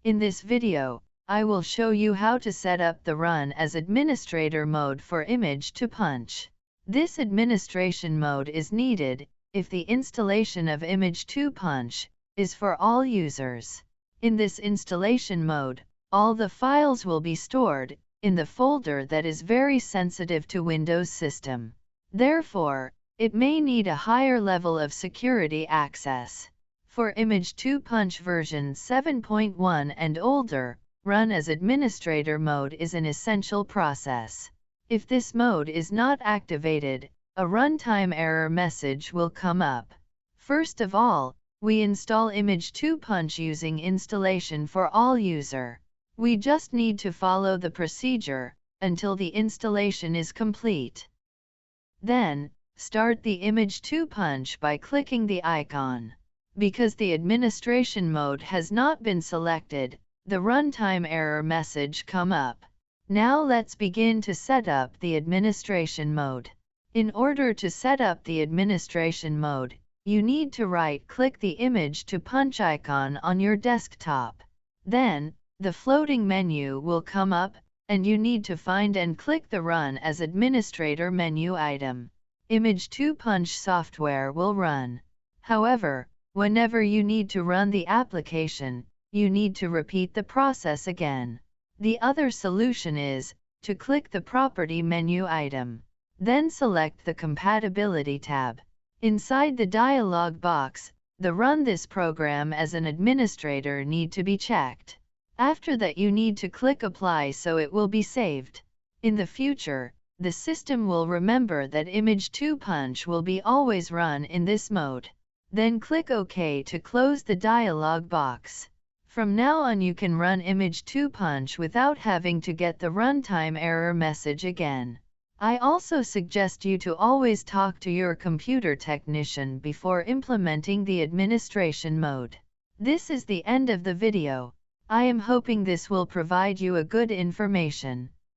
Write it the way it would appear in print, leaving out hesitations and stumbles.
In this video, I will show you how to set up the Run as Administrator mode for Image to Punch. This administration mode is needed if the installation of Image to Punch is for all users. In this installation mode, all the files will be stored in the folder that is very sensitive to Windows system. Therefore, it may need a higher level of security access. For Image to Punch version 7.1 and older, Run as Administrator mode is an essential process. If this mode is not activated, a runtime error message will come up. First of all, we install Image to Punch using Installation for All user. We just need to follow the procedure until the installation is complete. Then, start the Image to Punch by clicking the icon. Because the administration mode has not been selected, the runtime error message come up. Now let's begin to set up the administration mode. In order to set up the administration mode, you need to right-click the Image to Punch icon on your desktop. Then, the floating menu will come up, and you need to find and click the Run as Administrator menu item. Image to Punch software will run. However, whenever you need to run the application, you need to repeat the process again. The other solution is to click the Property menu item. Then select the Compatibility tab. Inside the dialog box, the Run this program as an administrator need to be checked. After that, you need to click Apply so it will be saved. In the future, the system will remember that Image to Punch will be always run in this mode. Then click OK to close the dialog box. From now on you can run Image to Punch without having to get the runtime error message again. I also suggest you to always talk to your computer technician before implementing the administration mode. This is the end of the video. I am hoping this will provide you a good information.